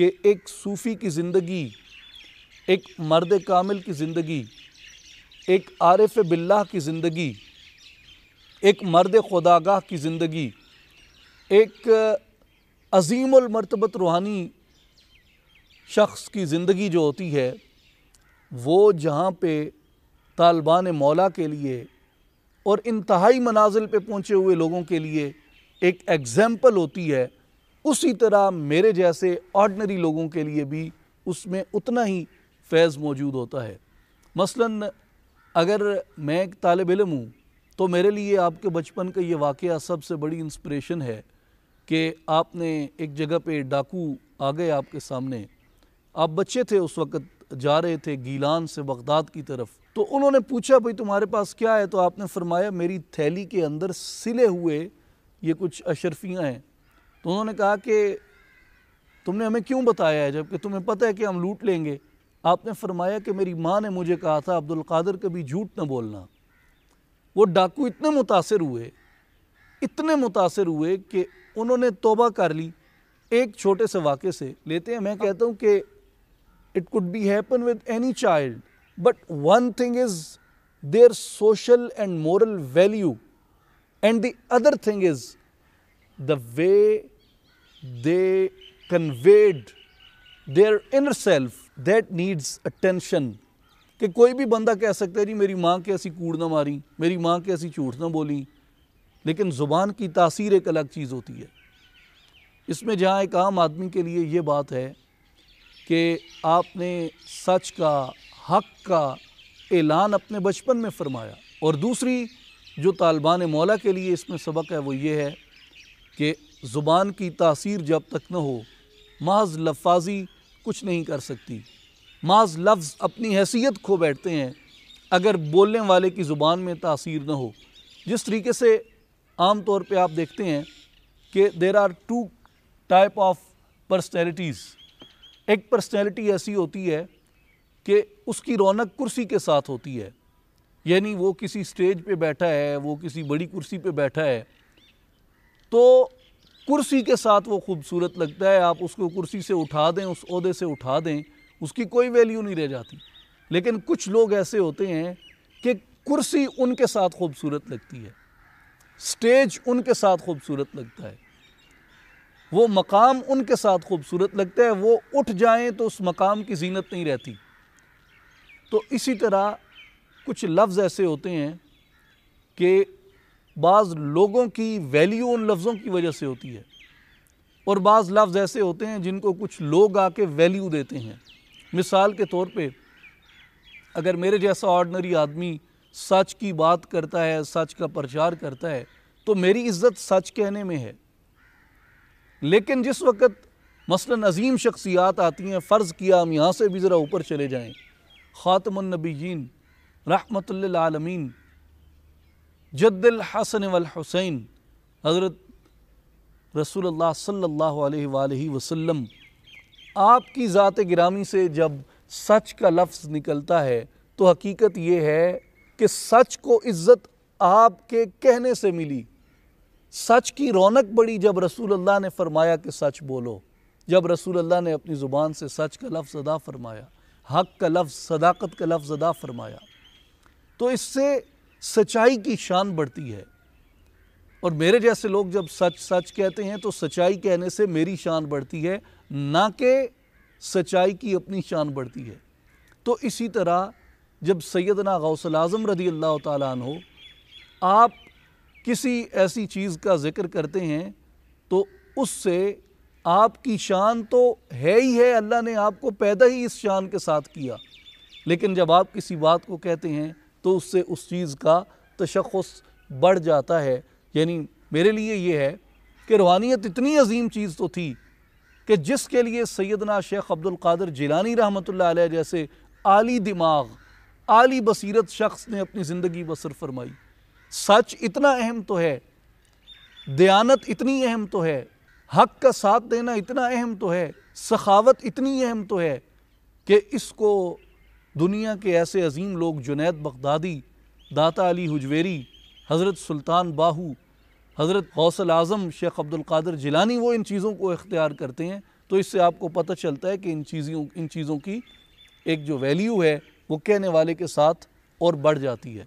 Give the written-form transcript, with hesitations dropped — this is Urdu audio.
کہ ایک صوفی کی زندگی، ایک مرد کامل کی زندگی، ایک عارف باللہ کی زندگی، ایک مرد خداگاہ کی زندگی، ایک عظیم المرتبت روحانی شخص کی زندگی جو ہوتی ہے، وہ جہاں پہ طالبان مولا کے لیے اور انتہائی منازل پہ پہنچے ہوئے لوگوں کے لیے ایک ایگزامپل ہوتی ہے، اسی طرح میرے جیسے آرڈنری لوگوں کے لیے بھی اس میں اتنا ہی فیض موجود ہوتا ہے۔ مثلاً اگر میں ایک طالب علم ہوں تو میرے لیے آپ کے بچپن کا یہ واقعہ سب سے بڑی انسپریشن ہے کہ آپ نے ایک جگہ پہ ڈاکو آ گئے آپ کے سامنے، آپ بچے تھے اس وقت، جا رہے تھے گیلان سے بغداد کی طرف، تو انہوں نے پوچھا بھئی تمہارے پاس کیا ہے؟ تو آپ نے فرمایا میری تھیلی کے اندر سلے ہوئے یہ کچھ اشرفیاں ہیں۔ تو انہوں نے کہا کہ تم نے ہمیں کیوں بتایا ہے جبکہ تمہیں پتہ ہے کہ ہم لوٹ لیں گے؟ آپ نے فرمایا کہ میری ماں نے مجھے کہا تھا عبدالقادر کبھی جھوٹ نہ بولنا۔ وہ ڈاکو اتنے متاثر ہوئے کہ انہوں نے توبہ کر لی۔ ایک چھوٹے سے واقعے سے لیتے ہیں، میں کہتا ہوں کہ it could be happen with any child, but one thing is their social and moral value, and the other thing is the way they conveyed their inner self that needs attention۔ کہ کوئی بھی بندہ کہہ سکتا ہے جی میری ماں کے ایسی کوڑ نہ ماری، میری ماں کے ایسی جھوٹ نہ بولی، لیکن زبان کی تاثیر ایک الگ چیز ہوتی ہے۔ اس میں جہاں ایک عام آدمی کے لیے یہ بات ہے کہ آپ نے سچ کا، حق کا اعلان اپنے بچپن میں فرمایا، اور دوسری جو طالبان مولا کے لیے اس میں سبق ہے وہ یہ ہے کہ زبان کی تاثیر جب تک نہ ہو، محض لفاظی کچھ نہیں کر سکتی، محض لفظ اپنی حیثیت کھو بیٹھتے ہیں اگر بولنے والے کی زبان میں تاثیر نہ ہو۔ جس طریقے سے عام طور پہ آپ دیکھتے ہیں کہ there are two type of personalities۔ ایک پرسنالٹی ایسی ہوتی ہے کہ اس کی رونق کرسی کے ساتھ ہوتی ہے، یعنی وہ کسی سٹیج پہ بیٹھا ہے، وہ کسی بڑی کرسی پہ بیٹھا ہے تو کرسی کے ساتھ وہ خوبصورت لگتا ہے، آپ اس کو کرسی سے اٹھا دیں، اس عہدے سے اٹھا دیں، اس کی کوئی ویلیو نہیں رہ جاتی۔ لیکن کچھ لوگ ایسے ہوتے ہیں کہ کرسی ان کے ساتھ خوبصورت لگتی ہے، سٹیج ان کے ساتھ خوبصورت لگتا ہے، وہ مقام ان کے ساتھ خوبصورت لگتا ہے، وہ اٹھ جائیں تو اس مقام کی زینت نہیں رہتی۔ تو اسی طرح کچھ لفظ ایسے ہوتے ہیں کہ بعض لوگوں کی ویلیو ان لفظوں کی وجہ سے ہوتی ہے، اور بعض لفظ ایسے ہوتے ہیں جن کو کچھ لوگ آ کے ویلیو دیتے ہیں۔ مثال کے طور پہ اگر میرے جیسا آرڈنری آدمی سچ کی بات کرتا ہے، سچ کا پرچار کرتا ہے تو میری عزت سچ کہنے میں ہے، لیکن جس وقت مثلاً عظیم شخصیات آتی ہیں، فرض کیا ہم یہاں سے بھی ذرا اوپر چلے جائیں، خاتم النبیین رحمت للعالمین جد الحسن والحسین حضرت رسول اللہ صلی اللہ علیہ وآلہ وسلم، آپ کی ذات گرامی سے جب سچ کا لفظ نکلتا ہے تو حقیقت یہ ہے کہ سچ کو عزت آپ کے کہنے سے ملی۔ سچ کی رونق بڑی جب رسول اللہ نے فرمایا کہ سچ بولو، جب رسول اللہ نے اپنی زبان سے سچ کا لفظ ادا فرمایا، حق کا لفظ، صداقت کا لفظ ادا فرمایا، تو اس سے سچائی کی شان بڑھتی ہے۔ اور میرے جیسے لوگ جب سچ سچ کہتے ہیں تو سچائی کہنے سے میری شان بڑھتی ہے، نہ کہ سچائی کی اپنی شان بڑھتی ہے۔ تو اسی طرح جب سیدنا غوث الاعظم رضی اللہ تعالیٰ عنہ آپ کسی ایسی چیز کا ذکر کرتے ہیں تو اس سے آپ کی شان تو ہے ہی ہے، اللہ نے آپ کو پیدا ہی اس شان کے ساتھ کیا، لیکن جب آپ کسی بات کو کہتے ہیں تو اس سے اس چیز کا تشخص بڑھ جاتا ہے۔ یعنی میرے لیے یہ ہے کہ روحانیت اتنی عظیم چیز تو تھی کہ جس کے لیے سیدنا شیخ عبدالقادر جیلانی رحمۃ اللہ علیہ جیسے عالی دماغ، عالی بصیرت شخص نے اپنی زندگی بسر فرمائی۔ سچ اتنا اہم تو ہے، دیانت اتنی اہم تو ہے، حق کا ساتھ دینا اتنا اہم تو ہے، سخاوت اتنی اہم تو ہے کہ اس کو دنیا کے ایسے عظیم لوگ جنید بغدادی، داتا علی حجویری، حضرت سلطان باہو، حضرت غوث الاعظم شیخ عبدالقادر جیلانی وہ ان چیزوں کو اختیار کرتے ہیں تو اس سے آپ کو پتہ چلتا ہے کہ ان چیزوں کی ایک جو ویلیو ہے وہ کہنے والے کے ساتھ اور بڑھ جاتی ہے.